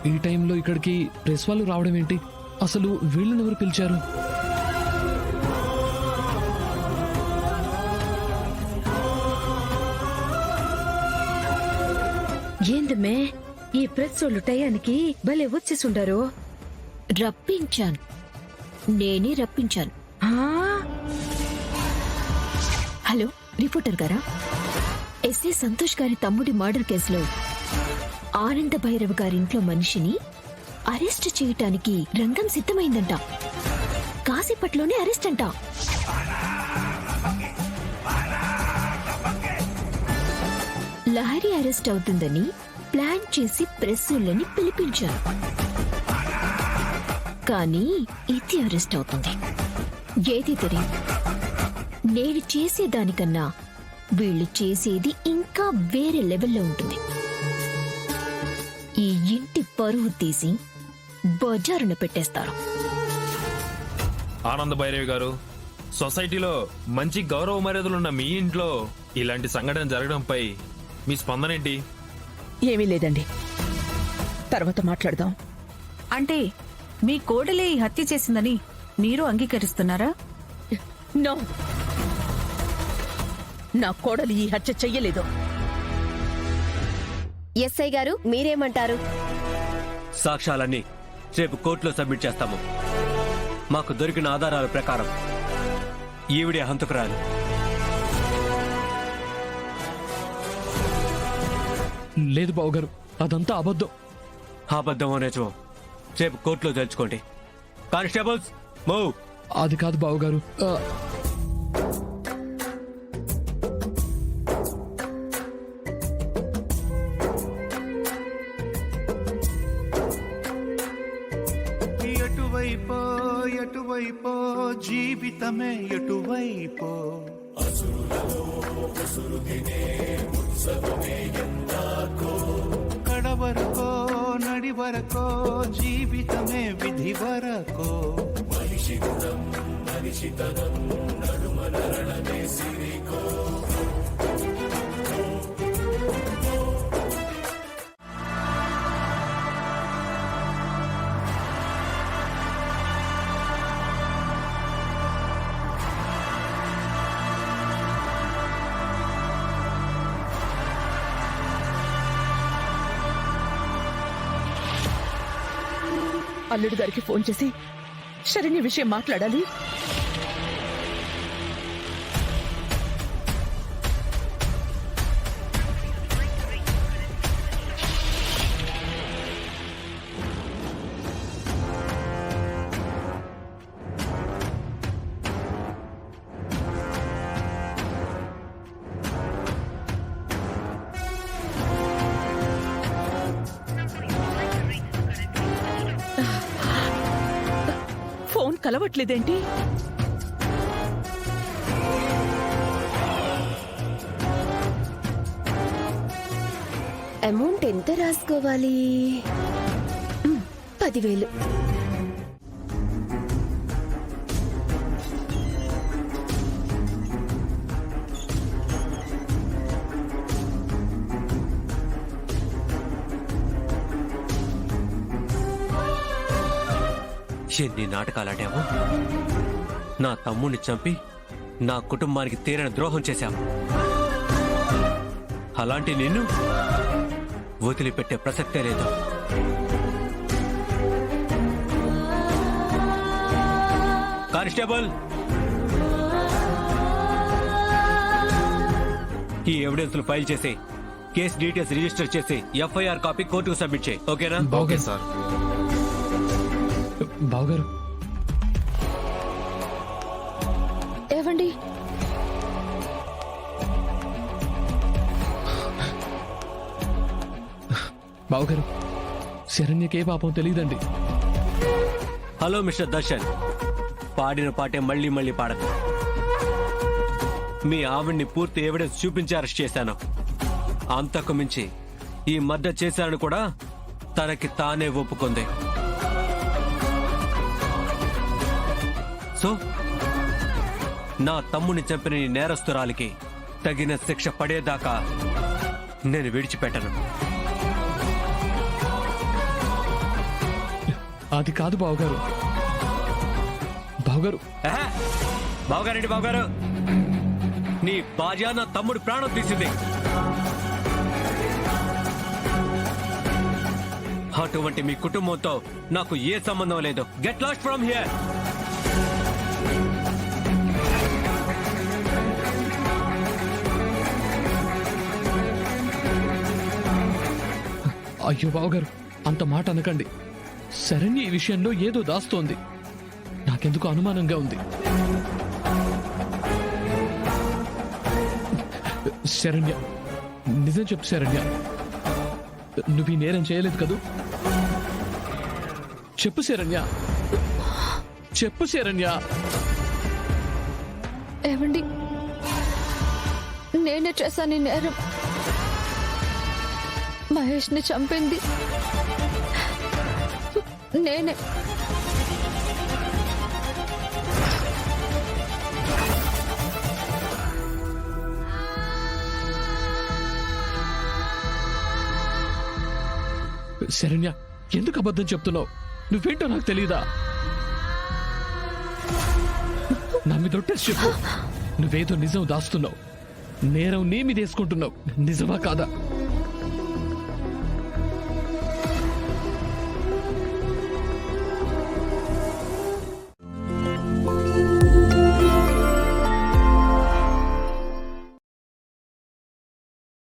ఈ టైంలో ఇక్కడికి ప్రెస్ వాళ్ళు రావడం ఏంటి? అసలు వీళ్ళని ఎవరు పిలిచారు? ఏందమ్మే ఈ ప్రెస్ వాళ్ళు టయానికి భలే వచ్చేసుండారు. రప్పించాను, నేనే రప్పించాను. హలో రిపోర్టర్ గారా, ఎస్ఏ సంతోష్ గారి తమ్ముడి మర్డర్ కేసులో ఆనంద భైరవ్ గారింట్లో మనిషిని అరెస్ట్ చేయటానికి రంగం సిద్ధమైందంట. కాసేపట్లోనే అరెస్ట్ అంట. లహరి అరెస్ట్ అవుతుందని ప్లాన్ చేసి ప్రెస్సులని పిలిపించాను. కానీ ఇది అరెస్ట్ అవుతుంది. ఏది తెలియదు. నేను చేసేదానికన్నా వీళ్ళు చేసేది ఇంకా వేరే లెవెల్లో ఉంటుంది. ఈ ఇంటి పరువు తీసి బజారున పెట్టేస్తారు. ఆనంద భైరవి గారు, సొసైటీలో మంచి గౌరవ మర్యాదలున్న మీ ఇంట్లో ఇలాంటి సంఘటన జరగడంపై మీ స్పందన ఏంటి? ఏమీ లేదండి, తర్వాత మాట్లాడదాం. అంటే మీ కోడలే ఈ హత్య చేసిందని మీరు అంగీకరిస్తున్నారా? నో, నా కోడలు ఈ హత్య చెయ్యలేదు. ఎస్ఐ గారు మీరేమంటారు? సాక్ష్యాలన్నీ రేపు కోర్టులో సబ్మిట్ చేస్తాము. మాకు దొరికిన ఆధారాల ప్రకారం ఈవిడే హంతకురాలు. లేదు బావగారు, అదంతా అబద్ధం. అబద్ధమో నిజమో రేపు కోర్టులో తెలుసుకోండి. Constables move. అది కాదు బావగారు. ఎటువైపో ఎటువైపో జీవితమే ఎటువైపో, కడవరకో నడివరకో జీవితమే విధి వరకో. అల్లుడు గారికి ఫోన్ చేసి శరణ్య విషయం మాట్లాడాలి. ఫోన్ కలవట్లేదేంటి? అమౌంట్ ఎంత రాసుకోవాలి? 10,000. ఎన్ని నాటకాలాడాము. నా తమ్ముడిని చంపి నా కుటుంబానికి తీరని ద్రోహం చేశాము. అలాంటి నిన్ను వదిలిపెట్టే ప్రసక్తే లేదు. కానిస్టేబుల్, ఈ ఎవిడెన్స్ ఫైల్ చేసి కేసు డీటెయిల్స్ రిజిస్టర్ చేసి ఎఫ్ఐఆర్ కాపీ కోర్టుకు సబ్మిట్ చేయి. ఓకేనా? Okay sir. బావగారు, ఏవండి, బావగారు, శరణ్యకే పాపం తెలియదండి. హలో మిస్టర్ దర్శన్, పాడిన పాటే మళ్ళీ మళ్ళీ పాడదు. మీ ఆవిడ్ని పూర్తి ఎవిడెన్స్ చూపించి అరెస్ట్ చేశాను. అంతకు మించి ఈ మర్డర్ చేశానని కూడా తనకి తానే ఒప్పుకుంది. సో నా తమ్ముని చంపిన ఈ నేరస్తురాలికి తగిన శిక్ష పడేదాకా నేను విడిచిపెట్టను. అది కాదు బావగారు. బావగారు, ఏహే! బావగారండి బావగారు, నీ భార్య నా తమ్ముడు ప్రాణం తీసింది. అటువంటి మీ కుటుంబంతో నాకు ఏ సంబంధం లేదు. Get lost from here. అయ్యో బావగారు, అంత మాట అనకండి. శరణ్య ఈ విషయంలో ఏదో దాస్తోంది. నాకెందుకు అనుమానంగా ఉంది. శరణ్య, నిజం చెప్పు శరణ్య, నువ్వు ఈ నేరం చేయలేదు కదూ? చెప్పు శరణ్య, చెప్పు శరణ్య. ఏవండి, నేనే చేశాను ఈ నేరం. మహేష్ ని చంపింది నేనే. శరణ్య, ఎందుకు అబద్ధం చెప్తున్నావు? నువ్వేంటో నాకు తెలియదా? నా మీద ఒట్టేసి చెప్పు. నువ్వేదో నిజం దాస్తున్నావు. నేరం నీ మీద వేసుకుంటున్నావు. నిజమా కాదా?